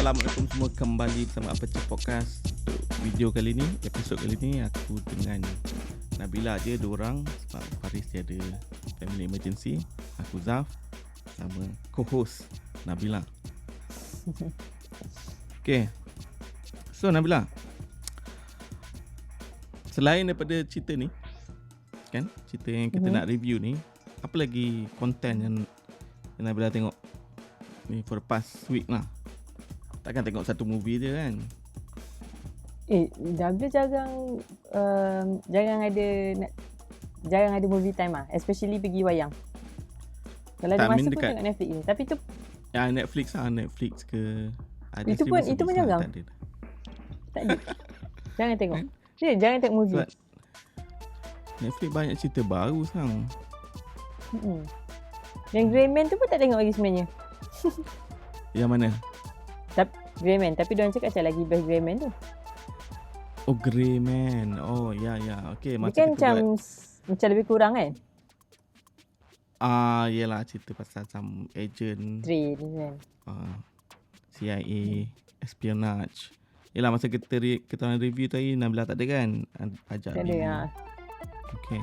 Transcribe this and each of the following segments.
Assalamualaikum semua, kembali bersama Aperture Podcast. Untuk video kali ni, episod kali ni aku dengan Nabila je, dua orang. Sebab Faris dia ada family emergency. Aku Zaf sama co-host Nabila. Okay, so Nabila, selain daripada cerita ni, kan, cerita yang kita nak review ni, apa lagi konten yang Nabila tengok ni for the past week lah? Takkan tengok satu movie je kan? Nabila jarang ada movie time lah, especially pergi wayang. Kalau ada masa pun tengok Netflix je. Tapi tu ya, Netflix ke ada itu pun jarang. Tak ada. Jangan tengok. Jangan tengok movie. Sebab Netflix banyak cerita baru sekarang. Yang Grey Man tu pun tak tengok lagi sebenarnya. Yang mana? Grey Man, tapi diorang cakap macam lagi best Grey Man tu. Oh, Grey Man. Oh, ya. Okay, dia kan macam lebih kurang kan? Yelah, cerita pasal some agent Trade kan. CIA, espionage. Yelah, masa kita orang review tadi, Nabila tak ada kan? Ajak tak dia. Okay.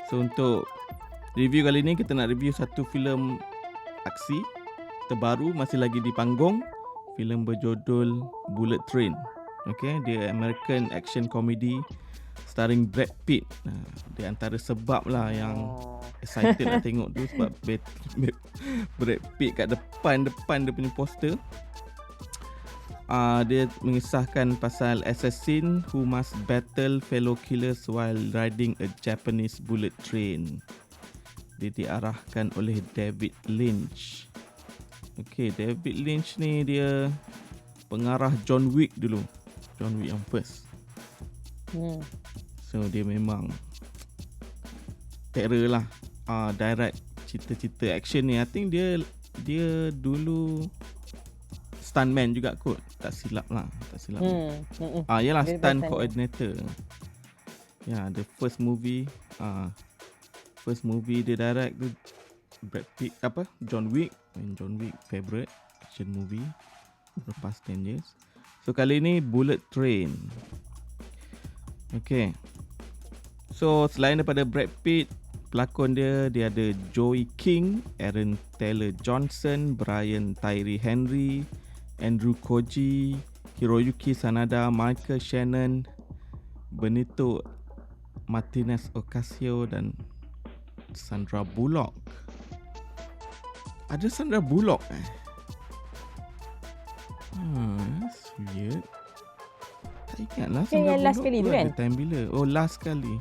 So, untuk review kali ni, kita nak review satu filem aksi terbaru, masih lagi di panggung. Filem berjudul Bullet Train. Okay, dia American action comedy starring Brad Pitt. Dia antara sebab lah yang excited nak tengok tu, sebab Brad Pitt kat depan dia punya poster. Dia mengisahkan pasal assassin who must battle fellow killers while riding a Japanese bullet train. Dia diarahkan oleh David Lynch. Okay, David Lynch ni dia pengarah John Wick dulu. John Wick yang first. So dia memang terror lah. Direct cerita-cerita action ni. I think dia dulu stuntman juga kot. Tak silap. Yalah, stunt coordinator. The first movie dia direct tu Brad Pitt, John Wick. John Wick favorite action movie lepas 10 years. So kali ni Bullet Train. Okay, so selain daripada Brad Pitt, pelakon dia ada Joey King, Aaron Taylor Johnson, Brian Tyree Henry, Andrew Koji, Hiroyuki Sanada, Michael Shannon, Benito Martinez Ocasio dan Sandra Bullock. Ada Sandra Bullock that's weird. Tak ingat lah Sandra Bullock last kali tu kan? Time bila? Oh, last kali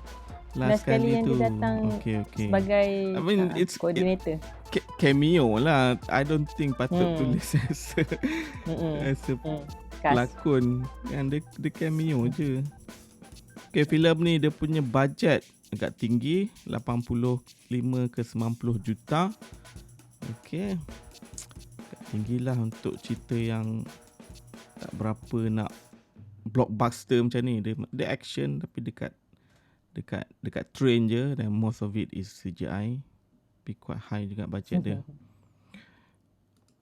yang tu dia datang sebagai coordinator. Cameo lah. I don't think patut tulis as a pelakon kan. Dia cameo je. Okay, filem ni dia punya budget agak tinggi, 85 ke 90 juta. Okay, tinggilah untuk cerita yang tak berapa nak blockbuster macam ni. Dia action tapi dekat train je, dan most of it is CGI. Tapi quite high juga budget dia.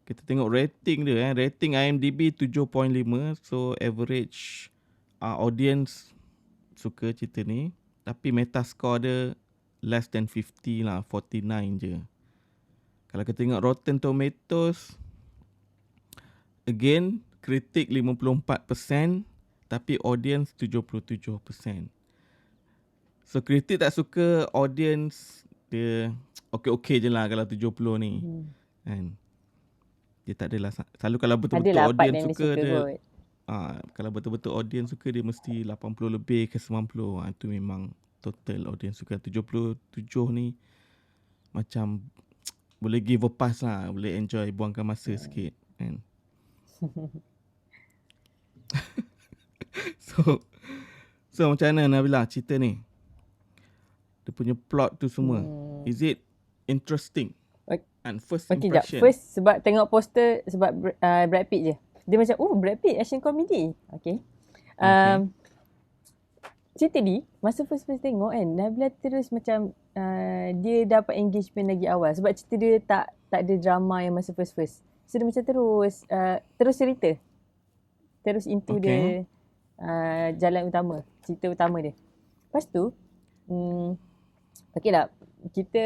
Kita tengok rating dia. Rating IMDb 7.5. So average audience suka cerita ni. Tapi Metascore dia less than 50 lah, 49 je. Kalau kita tengok Rotten Tomatoes, again, kritik 54%, tapi audience 77%. So kritik tak suka, audience dia okey je lah kalau 70 ni. Kan? Dia tak adalah, selalu kalau betul-betul audience suka dia, kalau betul-betul audience suka dia mesti 80 lebih ke 90. Itu memang total audience suka. 77 ni macam boleh give a pass lah, boleh enjoy, buangkan masa sikit kan. So macam mana Nabila cerita ni? Dia punya plot tu semua. Is it interesting? And first impression. First sebab tengok poster, sebab Brad Pitt je. Dia macam, Brad Pitt action comedy. Okay. Cerita ni, masa first tengok kan, Nabila terus macam dia dapat engagement lagi awal. Sebab cerita dia tak ada drama yang masa first. So dia macam terus cerita. Terus into the jalan utama, cerita utama dia. Lepas tu, okey lah, kita,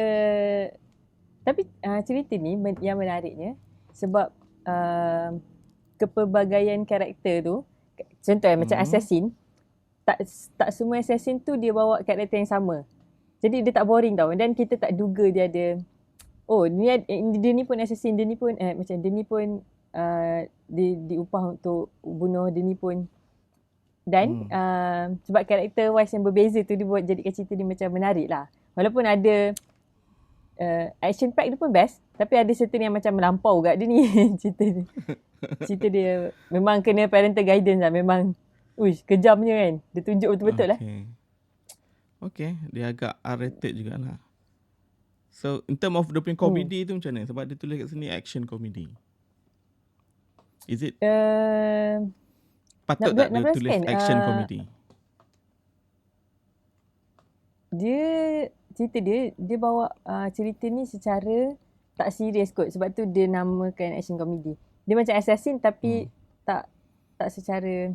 tapi cerita ni yang menariknya sebab kepelbagaian karakter tu, contoh macam Assassin, tak semua Assassin tu dia bawa karakter yang sama. Jadi dia tak boring tau. Dan kita tak duga dia ada, dia ni pun Assassin, dia ni pun macam dia ni pun diupah untuk bunuh, dia ni pun. Dan sebab karakter wise yang berbeza tu, dia buat jadikan cerita dia macam menarik lah. Walaupun ada action pack dia pun best, tapi ada certain yang macam melampau kat dia ni. cerita dia memang kena parental guidance lah. Memang kejamnya kan. Dia tunjuk betul-betul lah. Okay, dia agak R-rated jugalah. So in term of dia punya komedi tu macam mana? Sebab dia tulis kat sini action comedy. Is it patut tak dia tulis action comedy? Cerita dia bawa cerita ni secara tak serius kot. Sebab tu dia namakan action comedy. Dia macam Assassin tapi tak secara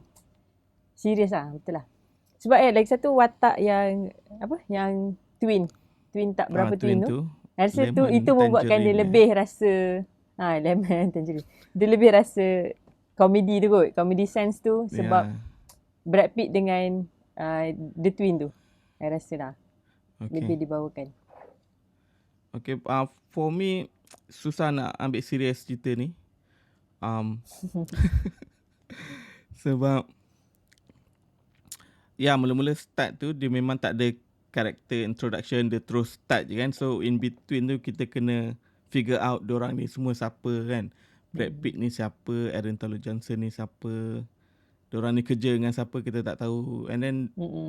serius lah. Betul lah. Sebab lagi satu watak yang yang twin tak berapa twin tu. Rasa tu itu membuatkan dia lebih rasa lemon tangerine. Dia lebih rasa komedi tu kot. Comedy sense tu sebab Brad Pitt dengan the twin tu. Saya rasa lah. Lebih dibawakan. Okay, for me susah nak ambil serius cerita ni. Sebab mula-mula start tu dia memang tak ada character introduction, dia terus start je kan. So in between tu kita kena figure out diorang ni semua siapa kan. Brad Pitt ni siapa, Aaron Taylor Johnson ni siapa, diorang ni kerja dengan siapa kita tak tahu. And then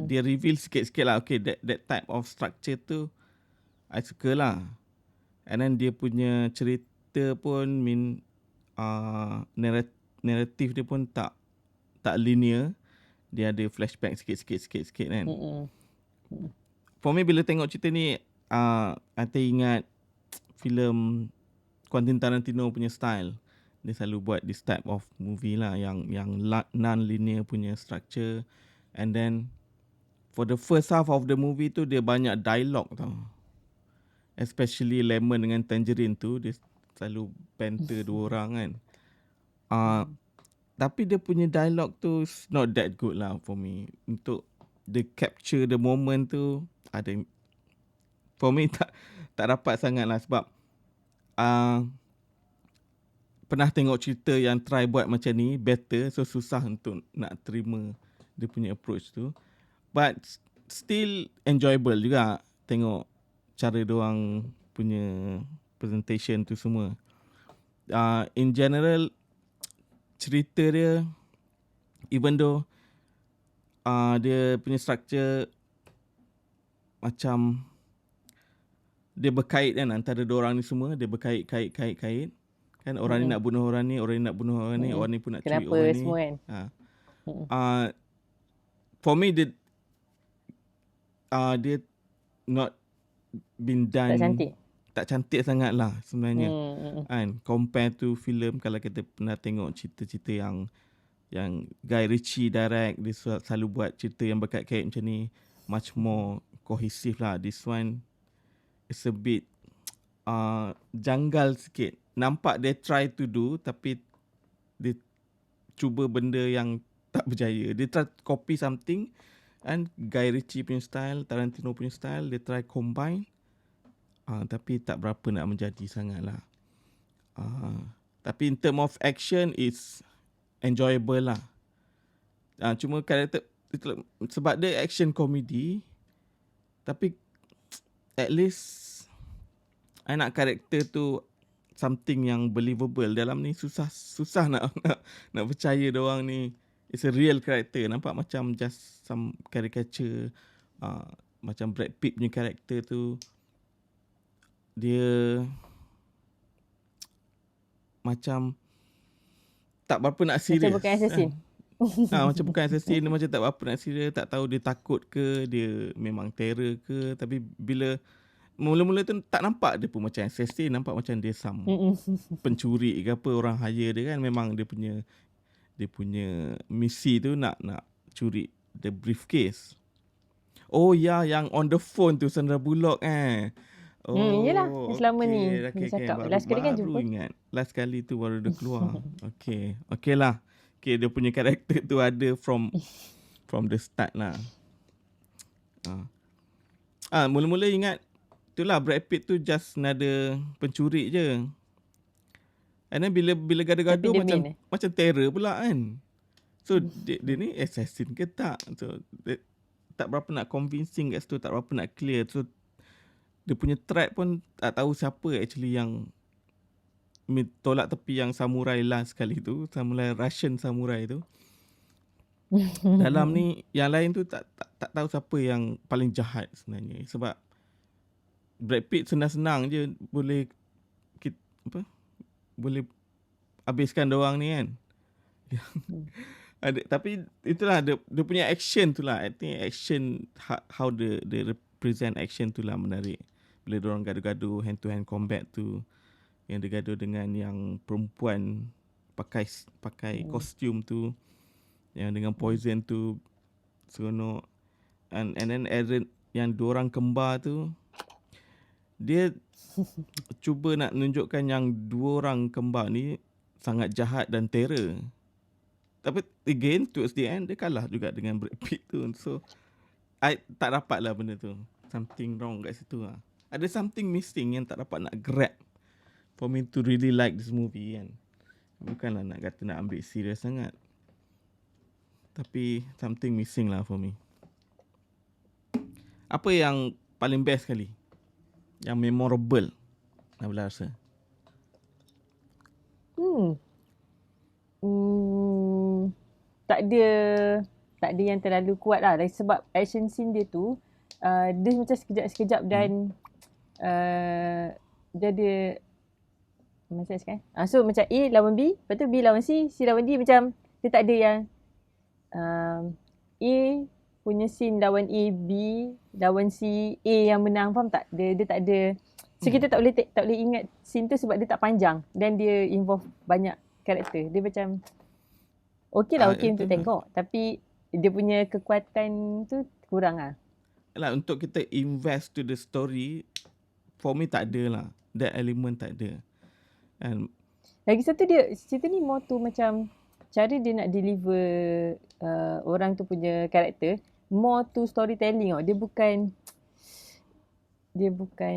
dia reveal sikit-sikit lah. Okay, that type of structure tu I suka lah. And then dia punya cerita pun narrative dia pun tak linear. Dia ada flashback sikit-sikit kan. For me bila tengok cerita ni, I teringat filem Quentin Tarantino punya style. Dia selalu buat this type of movie lah yang non-linear punya structure. And then for the first half of the movie tu dia banyak dialogue tau. Especially Lemon dengan Tangerine tu, dia selalu banter dua orang kan. Tapi dia punya dialog tu not that good lah for me. Untuk the capture the moment tu ada, for me tak dapat sangat lah. Sebab pernah tengok cerita yang try buat macam ni better, so susah untuk nak terima dia punya approach tu. But still enjoyable juga tengok cara diorang punya presentation tu semua. In general cerita dia, even though dia punya structure macam dia berkait kan antara dua orang ni semua, dia berkait kan, orang ni nak bunuh orang ni, orang ni nak bunuh orang ni, orang ni pun nak curi orang ni. Semua kan? For me dia not been done, tak cantik sangat lah sebenarnya. Kan, compare to film, kalau kita pernah tengok cerita-cerita yang Guy Ritchie direct, dia selalu buat cerita yang berkait-kait macam ni, much more cohesive lah. This one is a bit janggal sikit. Nampak dia try to do, tapi dia cuba benda yang tak berjaya. Dia try copy something, and Guy Ritchie punya style, Tarantino punya style, dia try combine. Tapi tak berapa nak menjadi sangat lah. Tapi in term of action, it's enjoyable lah. Cuma karakter, sebab dia action comedy, tapi at least I nak karakter tu something yang believable. Dalam ni susah nak percaya diorang ni it's a real character. Nampak macam just some caricature. Macam Brad Pitt punya karakter tu, dia macam tak berapa nak serius. Macam bukan assassin. Macam bukan assassin. Dia macam tak berapa nak serius. Tak tahu dia takut ke, dia memang terror ke. Tapi bila mula-mula tu tak nampak dia pun macam assassin, nampak macam dia pencuri ke apa, orang hire dia kan. Memang dia punya misi tu nak curi the briefcase. Oh ya, yang on the phone tu Sandra Bullock Yelah, selama ni okay, dia cakap. baru, Last kali kan baru jumpa. ingat. Last kali tu baru dia keluar. Okay lah. Okay, dia punya karakter tu ada from the start lah. Mula-mula ingat itulah Brad Pitt tu just another pencuri je. And then bila gaduh-gaduh macam terror pula kan. So dia ni assassin ke tak? So dia tak berapa nak convincing kat situ, tak berapa nak clear. So dia punya threat pun tak tahu siapa actually yang tolak tepi yang samurai last sekali tu, Russian samurai tu. Dalam ni yang lain tu tak tahu siapa yang paling jahat sebenarnya. Sebab Brad Pitt senang-senang je boleh habiskan diorang ni kan. Tapi itulah dia punya action tu lah. I think action, how they represent action tu lah menarik. Bila diorang gaduh-gaduh hand to hand combat tu, yang dia gaduh dengan yang perempuan pakai kostum tu, yang dengan poison tu seronok. And then Aaron, yang diorang kembar tu, dia cuba nak menunjukkan yang dua orang kembar ni sangat jahat dan terror. Tapi again towards the end dia kalah juga dengan Brad Pitt tu. So I tak dapat lah benda tu. Something wrong kat situ lah. Ada something missing yang tak dapat nak grab for me to really like this movie kan. Bukanlah nak kata nak ambil serius sangat, tapi something missing lah for me. Apa yang paling best sekali, yang memorable Nabila rasa? Tak ada yang terlalu kuat lah. Sebab action scene dia tu dia macam sekejap-sekejap dan dia ada macam cakap so macam A lawan B, lepas tu B lawan C, C lawan D, macam dia tak ada yang A punya scene lawan A, B lawan C, A yang menang, faham tak? Dia tak ada. So kita tak boleh ingat scene tu sebab dia tak panjang dan dia involve banyak karakter. Dia macam okey untuk tengok, tapi dia punya kekuatan tu kurang lah. Yalah, untuk kita invest to the story, for me tak ada lah. That element tak ada. And lagi satu, dia cerita ni more tu macam cara dia nak deliver orang tu punya karakter, more to storytelling. Dia bukan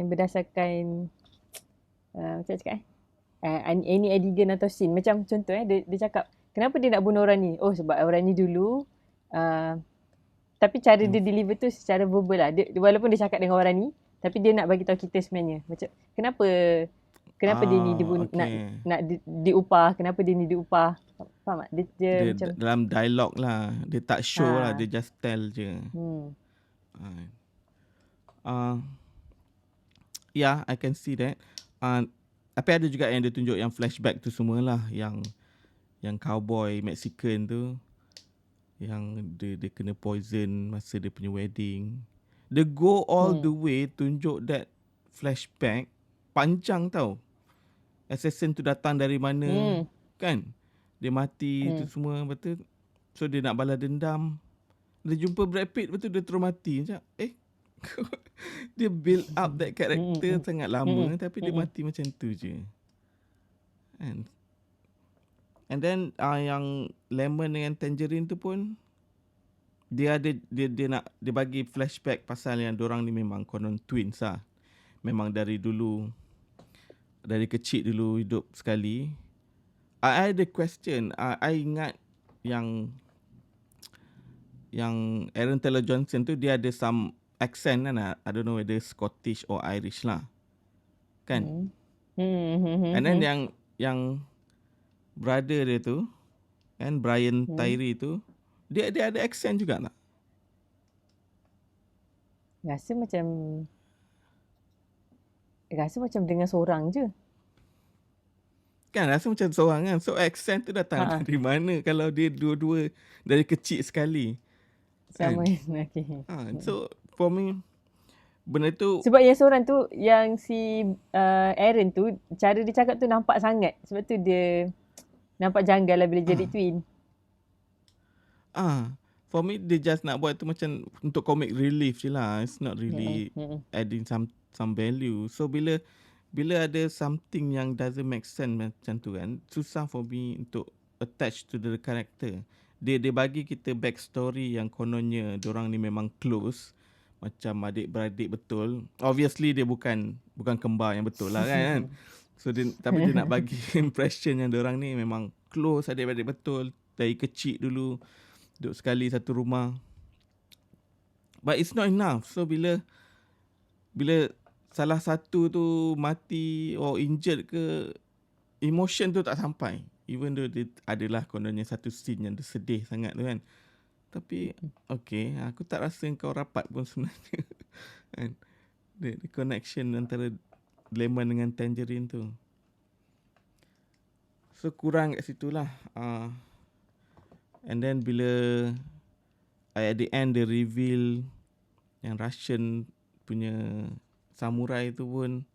berdasarkan macam cakap any adegan atau scene. Macam contoh dia cakap kenapa dia nak bunuh orang ni, sebab orang ni dulu tapi cara dia deliver tu secara verbal lah. Walaupun dia cakap dengan orang ni, tapi dia nak bagi tahu kita sebenarnya macam kenapa dia ni dibunuh, nak diupah, kenapa dia ni diupah. Faham tak? Dia macam dalam dialog lah. Dia tak show lah, dia just tell je. Yeah, I can see that. Tapi ada juga yang dia tunjuk yang flashback tu semualah, yang cowboy Mexican tu, yang dia kena poison masa dia punya wedding. Dia go all the way tunjuk that flashback panjang tau. Assassin tu datang dari mana, kan? Dia mati tu semua, betul. So dia nak balas dendam. Dia jumpa Brad Pitt, betul, dia terus mati. Macam dia build up that character sangat lama, tapi dia mati macam tu je. And then yang Lemon dengan Tangerine tu pun dia bagi flashback pasal yang dorang ni memang konon twins lah. Memang dari dulu, dari kecil dulu hidup sekali. I ada question. I ingat yang Aaron Taylor Johnson tu dia ada some accent kan. I don't know whether Scottish or Irish lah. Kan? And then yang brother dia tu, kan, Brian Tyree tu, dia ada accent juga tak? Rasa macam dengar seorang je. Kan rasa macam seorang kan. So accent tu datang dari mana kalau dia dua-dua dari kecil sekali? Sama. Okay. So for me, benda tu Sebab yang seorang tu, yang si Aaron tu, cara dia cakap tu nampak sangat. Sebab tu dia nampak janggal lah bila jadi twin. For me, dia just nak buat tu macam untuk comic relief je lah. It's not really adding some value. So bila ada something yang doesn't make sense macam tu kan, susah for me untuk attach to the character. Dia bagi kita backstory yang kononnya diorang ni memang close, macam adik-beradik betul. Obviously dia bukan kembar yang betul lah kan. So tapi dia nak bagi impression yang diorang ni memang close, adik-beradik betul dari kecil dulu duduk sekali satu rumah. But it's not enough. So bila salah satu tu mati or injured ke, emotion tu tak sampai. Even though dia adalah kononnya satu scene yang sedih sangat tu kan. Tapi okay, aku tak rasa kau rapat pun sebenarnya. Kan? The connection antara lemon dengan tangerine tu. So kurang kat situ lah. And then bila at the end the reveal yang Russian punya samurai tu pun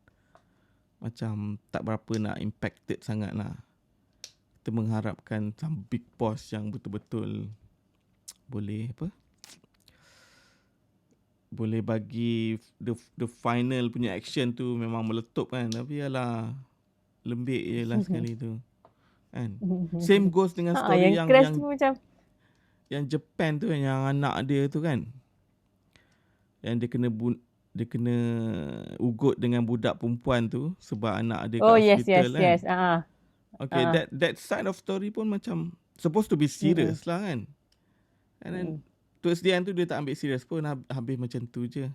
macam tak berapa nak impacted sangat lah. Kita mengharapkan some big boss yang betul-betul boleh boleh bagi the final punya action tu memang meletup kan. Tapi yalah, lembik je lah sekali tu kan. Same goes dengan story yang tu macam yang Japan tu, yang anak dia tu kan, yang dia kena ugut dengan budak perempuan tu sebab anak dia kat hospital kan. Yes. Okay, that side of story pun macam supposed to be serious lah kan. And then towards the end tu dia tak ambil serious pun, habis macam tu je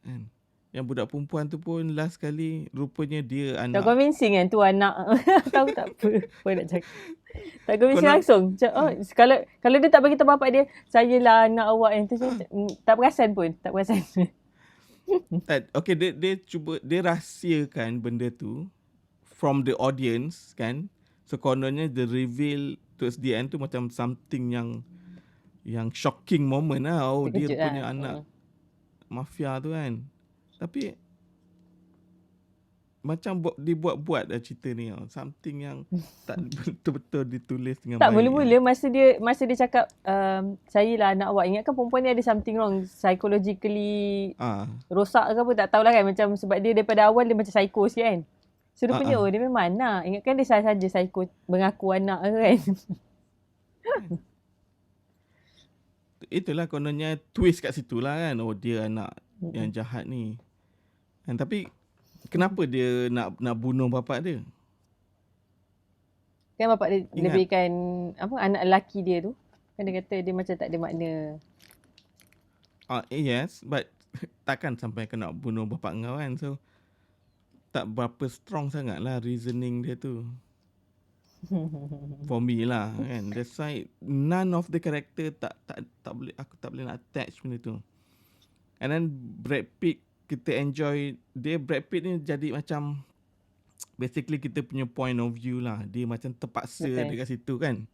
kan. Yang budak perempuan tu pun last kali rupanya dia anak. Tak convincing kan tu anak. Tahu tak apa nak cakap. Tak convincing langsung. Kalau dia tak bagi tahu bapak dia, saya lah anak awak yang tu, tak perasan pun. Tak perasan. Okay, dia cuba, dia rahsiakan benda tu from the audience kan. So kononnya the reveal towards the end tu macam something yang shocking moment lah. Oh, dia punya anak mafia tu kan. Tapi macam dibuat-buat dah cerita ni tau. Something yang tak betul-betul ditulis dengan tak baik. Tak mula-mula masa dia cakap saya lah anak awak. Ingatkan perempuan ni ada something wrong, psychologically rosak ke apa, tak tahulah kan. Macam sebab dia daripada awal dia macam psycho sikit kan. So rupanya dia memang anak. Ingatkan dia saja psycho mengaku anak ke kan. Itulah kononnya twist kat situ lah kan. Oh, dia anak yang jahat ni. Tapi kenapa dia nak bunuh bapak dia? Kan bapak dia lebihkan anak lelaki dia tu. Kan dia kata dia macam tak ada makna. Yes, but takkan sampai kena bunuh bapak kau kan. So tak berapa strong sangat lah reasoning dia tu. For me lah kan. That's why none of the character tak boleh, aku tak boleh nak attach benda tu. And then Brad Pitt, kita enjoy dia. Brad Pitt ni jadi macam basically kita punya point of view lah. Dia macam terpaksa dekat situ kan.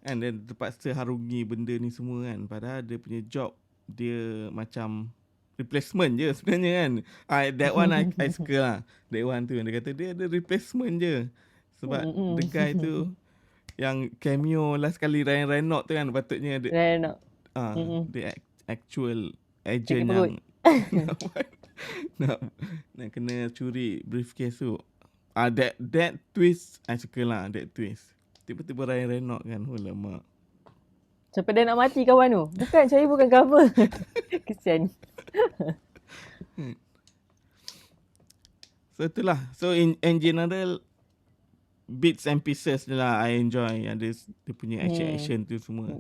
And then terpaksa harungi benda ni semua kan. Padahal dia punya job, dia macam replacement je sebenarnya kan. That one I suka lah. That one tu dia kata dia ada replacement je. Sebab the guy tu yang cameo last kali Ryan Reynolds tu kan, patutnya dia the actual agent yang nak kena curi briefcase tu. That twist I suka lah, that twist. Tiba-tiba Ryan Reynolds kan, lama. Sampai dia nak mati kawan tu. Bukan, saya bukan cover. Kesian. So itulah. So in general, bits and pieces lah I enjoy. Ada dia punya action tu semua.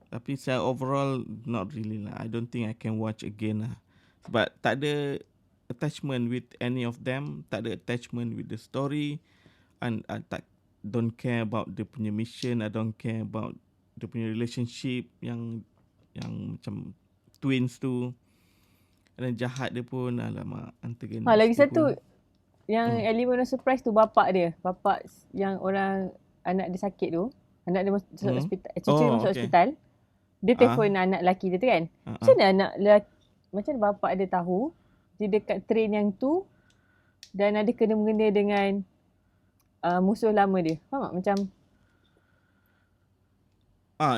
Tapi saya overall not really lah. I don't think I can watch again lah. Sebab tak ada attachment with any of them. Tak ada attachment with the story. And I don't care about dia punya mission. I don't care about dia punya relationship yang macam twins tu. Dan jahat dia pun, alamak, antagonis. Lagi satu pun, yang elemen of surprise tu bapak dia. Bapak yang orang, anak dia sakit tu. Anak dia masuk hospital. Cucu dia masuk hospital. Dia telefon anak lelaki dia tu kan. Macam mana anak lelaki, macam mana bapak dia tahu dia dekat train yang tu dan ada kena-mengena dengan musuh lama dia. Faham tak? Macam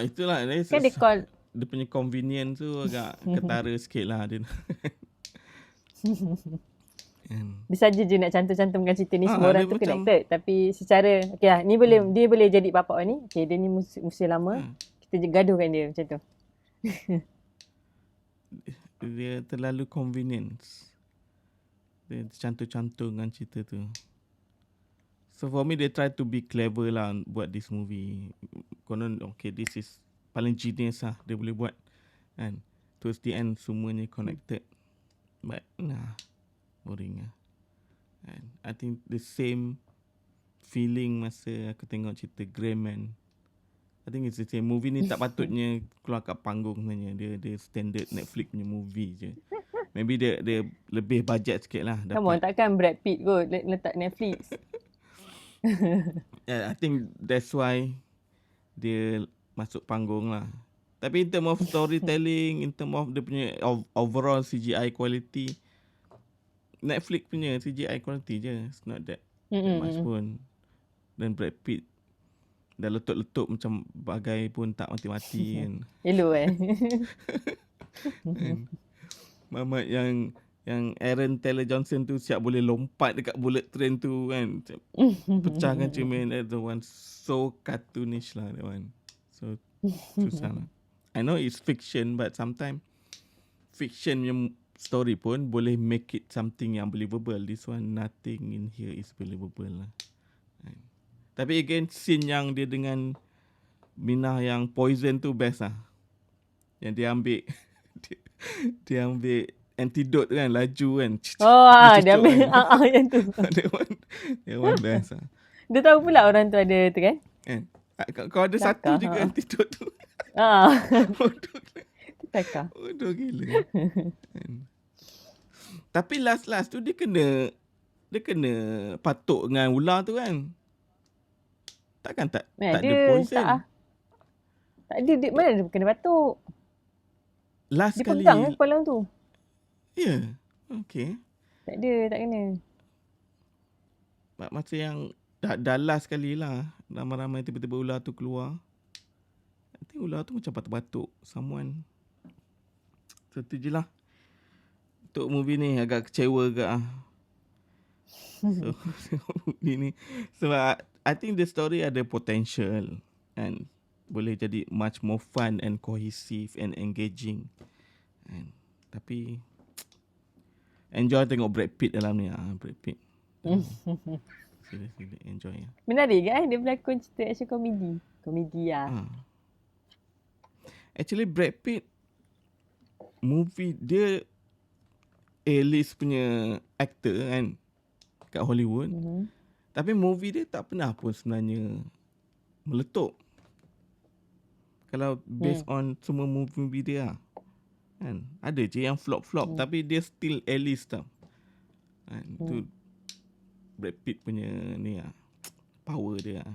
itulah kan dia call dia punya convenience tu agak ketara sikit lah dia. dia saja je nak cantum-cantumkan cerita ni, semua orang tu macam, connected, tapi secara okay lah, ni dia boleh jadi bapak ni. Okay, dia ni musuh lama, kita gaduhkan dia macam tu. Dia terlalu convenience. Dia cantum-cantumkan cerita tu. So for me, they try to be clever lah buat this movie. Konon, okay, this is paling genius lah dia boleh buat. And towards the end, semuanya connected. But, boring lah. And I think the same feeling masa aku tengok cerita Greyman. I think it's the same. Movie ni tak patutnya keluar kat panggung sebenarnya. Dia standard Netflix punya movie je. Maybe dia lebih budget sikit lah. Come on, takkan Brad Pitt kot letak Netflix. I think that's why dia masuk panggung lah. Tapi in term of storytelling, in term of dia punya overall CGI quality, Netflix punya CGI quality je. It's not that much pun. Dan Brad Pitt dah letup-letup macam bagai pun tak mati-mati kan. Hello Mamat yang Aaron Taylor Johnson tu siap boleh lompat dekat bullet train tu kan. Pecahkan cermin. That one so cartoonish lah, that one. So susah lah. I know it's fiction, but sometimes fiction yang story pun boleh make it something yang believable. This one, nothing in here is believable lah. Tapi again, scene yang dia dengan Minah yang poison tu best lah. Yang dia ambil dia ambil antidote kan, laju kan. Dia ambil kan. Yang tu. That one best lah. Dia tahu pula orang tu ada tu kan? Kau ada satu je kan antidote tu. Bodoh gila. Tapi last tu dia kena patuk dengan ular tu kan. Takkan tak ada poison. Tak ada. Mana dia kena batuk? Last dia kali. Dia pegang kepala tu. Ya. Yeah. Okay. Tak kena. Masa yang dah last kali lah. Ramai-ramai tiba-tiba ular tu keluar. Nanti ular tu macam batuk-batuk. Someone. So tu je lah. Untuk movie ni agak kecewa agak lah. So movie ni. Sebab I think the story ada potential. And boleh jadi much more fun and cohesive and engaging. Tapi enjoy tengok Brad Pitt dalam ni. Brad Pitt. Seriously enjoy. Menarik kan? Dia berlakon cerita action komedi lah. Actually Brad Pitt movie dia A-list punya actor kan kat Hollywood. Tapi movie dia tak pernah pun sebenarnya meletup. Kalau based on semua movie dia kan. Ada je yang flop-flop tapi dia still A-list tau. Itu Brad Pitt punya ni lah. Power dia lah.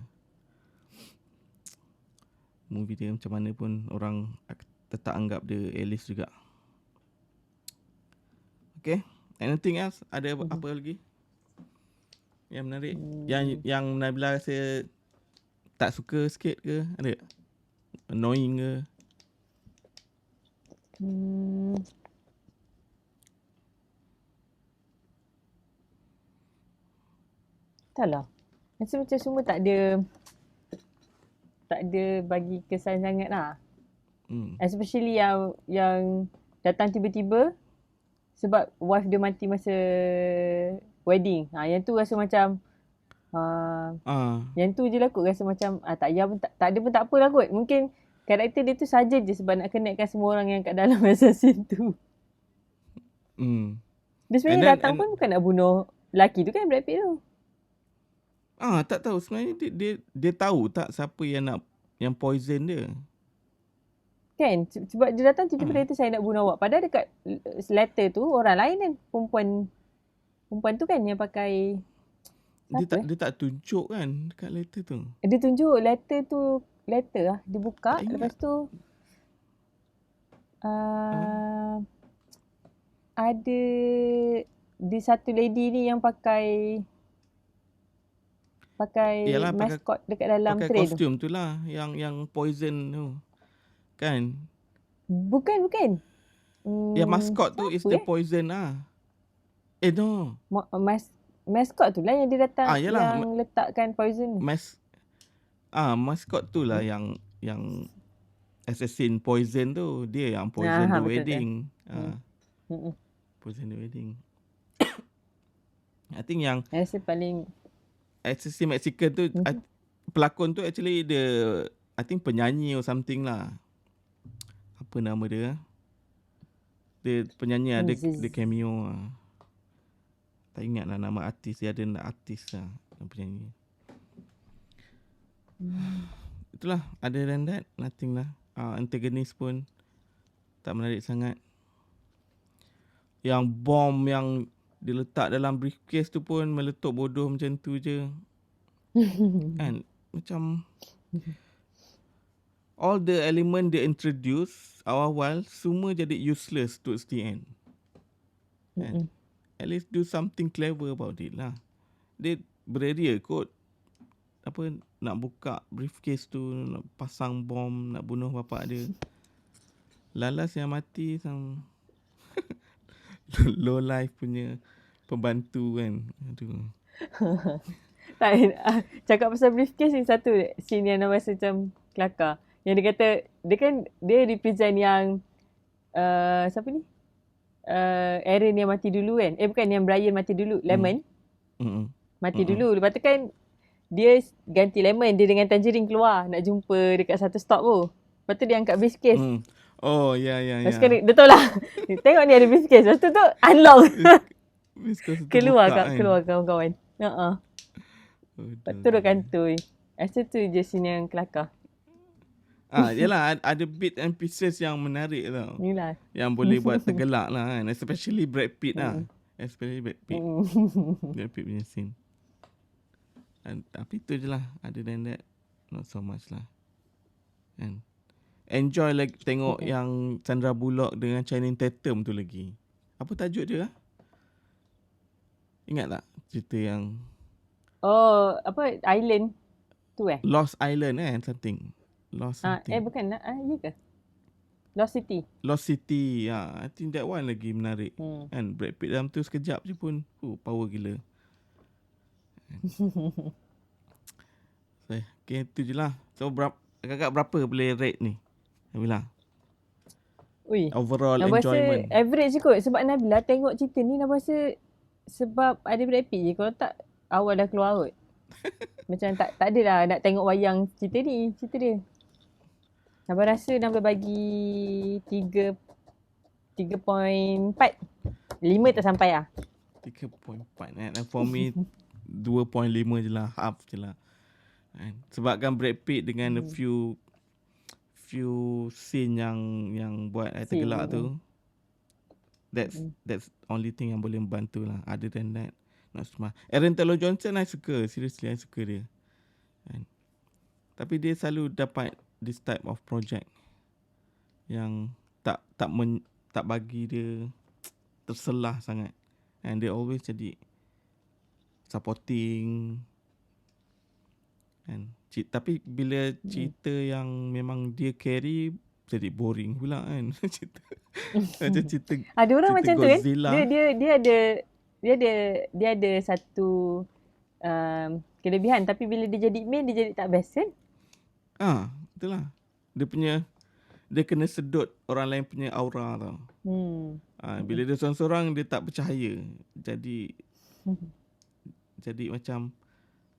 Movie dia macam mana pun orang tetap anggap dia A-list juga. Okay. Anything else? Ada apa lagi yang menarik? Yang Nabila rasa tak suka sikit ke? Ada? Annoying ke? Tak lah. Rasa macam semua tak ada bagi kesan sangat lah. Especially yang datang tiba-tiba sebab wife dia mati masa wedding. Yang tu rasa macam yang tu je lah kot rasa macam tak payah pun tak ada pun tak apalah kot. Mungkin karakter dia tu saja je sebab nak connectkan semua orang yang kat dalam assassin tu. Dia sebenarnya datang pun bukan nak bunuh lelaki tu kan, Brad Pitt tu. Tak tahu sebenarnya dia tahu tak siapa yang poison dia. Kan sebab dia datang tiba-tiba dia kata saya nak bunuh awak. Padahal dekat letter tu orang lain kan, perempuan tu kan yang pakai dia tak tunjuk kan dekat letter tu. Dia tunjuk letter lah. Dia buka lepas tu ada di satu lady ni yang pakai Yalah, mascot dekat dalam pakai train tu. kostum tu lah. Yang poison tu. Kan? Bukan. Yang maskot tu is the poison lah. No. Mascot tu lah yang dia datang, Yalah. yang letakkan poison ni. Maskot tu lah yang assassin poison tu. Dia yang poison the wedding. Poison the wedding. I think yang Rasa paling assassin Mexican tu, pelakon tu actually I think penyanyi or something lah. Apa nama dia? Dia penyanyi ada cameo lah. Tak ingat lah nama artis. Dia ada artis lah. Penyanyi. Itulah. Other than that, nothing lah. Antagonist pun tak menarik sangat. Yang bom yang diletak dalam briefcase tu pun meletup bodoh macam tu je. Kan? Macam all the element they introduce awal-awal semua jadi useless towards the end. Kan? At least do something clever about it lah. Dia beria kot. Nak buka briefcase tu, nak pasang bom, nak bunuh bapak dia. Lalas yang mati sama low life punya pembantu kan. Aduh. Tak, cakap pasal briefcase ni satu scene yang rasa macam kelakar. Yang dia kata, dia represent yang siapa ni? Aaron yang mati dulu kan. Bukan, yang Brian mati dulu. Lemon. Mati dulu. Lepas tu kan dia ganti Lemon. Dia dengan Tangerine keluar. Nak jumpa dekat satu stop tu. Lepas tu dia angkat briefcase. Oh, ya. Lepas tu dia tahu lah. Tengok ni ada briefcase. Lepas tu unlock. keluar kawan-kawan. Lepas tu dia kantoi. Rasa tu je scene yang kelakar. Yelah, ada bit and pieces yang menarik tau. Yelah. Yang boleh buat tergelak lah kan. Especially Brad Pitt lah. Especially Brad Pitt. Brad Pitt punya scene. Tapi tu je lah. Other than that, not so much lah. And enjoy like tengok yang Sandra Bullock dengan Channing Tatum tu lagi. Apa tajuk dia lah? Ingat tak cerita yang Island tu Lost Island something. Lost something. Bukan lah. Ya ke? Lost City. I think that one lagi menarik. Kan Brad Pitt dalam tu sekejap je pun power gila. Okay, tu je lah. So kakak berapa boleh rate ni, Nabila? Overall enjoyment. Rasa average je kot. Sebab Nabila tengok cerita ni, Nabila rasa sebab ada Brad Pitt je. Kalau tak, awal dah keluar kot. Macam tak ada lah nak tengok wayang cerita dia. Nabila rasa Nabila bagi 3.4. 5 tak sampai lah. 3.4 And for me 2.5 je lah. Half je lah. Sebabkan Brad Pitt dengan a few scene yang buat I tergelak tu. That's only thing yang boleh membantu lah. Other than that, not semua. Aaron Taylor Johnson I suka. Seriously I suka dia. Tapi dia selalu dapat this type of project yang tak bagi dia terselah sangat. And they always jadi supporting. Tapi bila cerita yang memang dia carry, jadi boring pula kan. Macam cerita ada orang macam Godzilla. Tu kan. Dia ada satu kelebihan, tapi bila dia jadi main dia jadi tak best kan? Itulah. Dia kena sedut orang lain punya aura tau. Bila dia seorang-seorang dia tak percaya. Jadi macam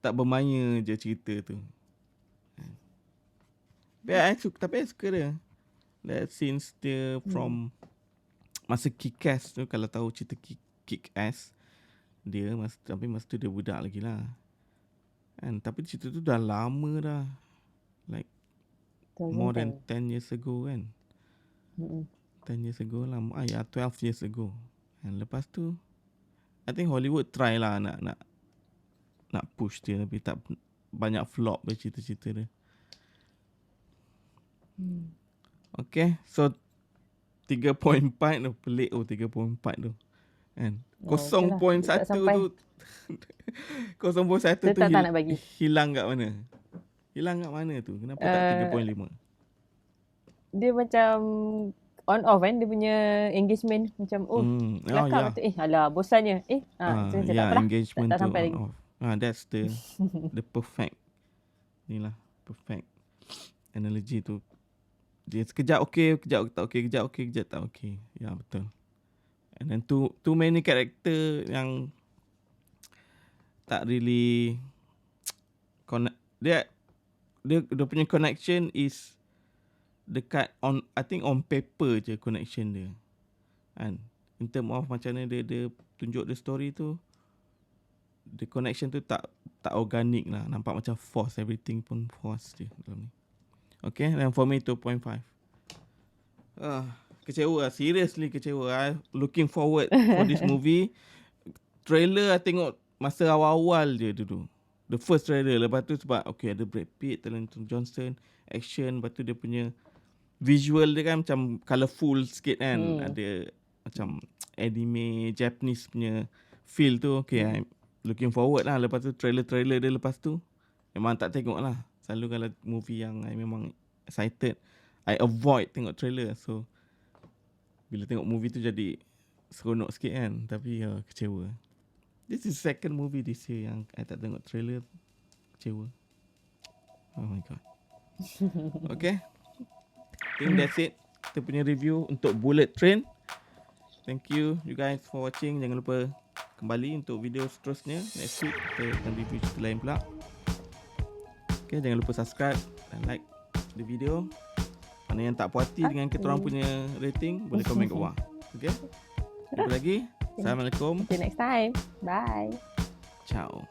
tak bermaya je cerita tu. Tapi I suka dia. That since dia from masa Kick-Ass tu, kalau tahu cerita Kick-Ass, dia masa tu dia budak lagi lah. Tapi cerita tu dah lama dah. Like more than 10 years ago kan. 10 years ago lah. 12 years ago. And lepas tu I think Hollywood try lah nak push dia, tapi tak banyak flop cerita-cerita dia. Okay, so 3.4 tu pelik 3.4 tu. Kan. 0.1 tak sampai. tu 0.1 tu tak nak bagi. hilang kat mana? Hilang kat mana tu? Kenapa tak 3.5? Dia macam on off kan, dia punya engagement macam kelakar tu alah bosannya macam tak apa engagement tak tu sampai on lagi. off. That's the perfect perfect analogy tu. Dia sekejap okey, kejap tak okey, kejap okey, kejap tak okey. Ya, betul. And then too many character yang tak really connect. Dia punya connection is dekat I think on paper je connection dia. Kan? In term of macam mana dia tunjuk the story tu, the connection tu tak organic lah. Nampak macam force, everything pun force je dalam ni. Okay, dan for me 2.5. Kecewa lah, seriously kecewa. Looking forward for this movie. Trailer tengok masa awal-awal je dulu. The first trailer. Lepas tu sebab ada Brad Pitt, Talenton Johnson, action. Lepas tu dia punya visual dia kan macam colourful sikit kan. Ada macam anime Japanese punya feel tu. I'm looking forward lah. Lepas tu trailer dia lepas tu memang tak tengok lah. Selalu kalau movie yang I memang excited, I avoid tengok trailer. So bila tengok movie tu jadi seronok sikit kan. Tapi kecewa. This is second movie this year yang I tak tengok trailer. Kecewa. Oh my god. Okay, I think that's it. Kita punya review untuk Bullet Train. Thank you guys for watching. Jangan lupa kembali untuk video seterusnya. Next week kita akan review cerita lain pula. Okay, jangan lupa subscribe dan like the video. Mana yang tak puas hati dengan kita orang punya rating, boleh komen kat bawah. Okay, jumpa lagi. Assalamualaikum. See you next time. Bye. Ciao.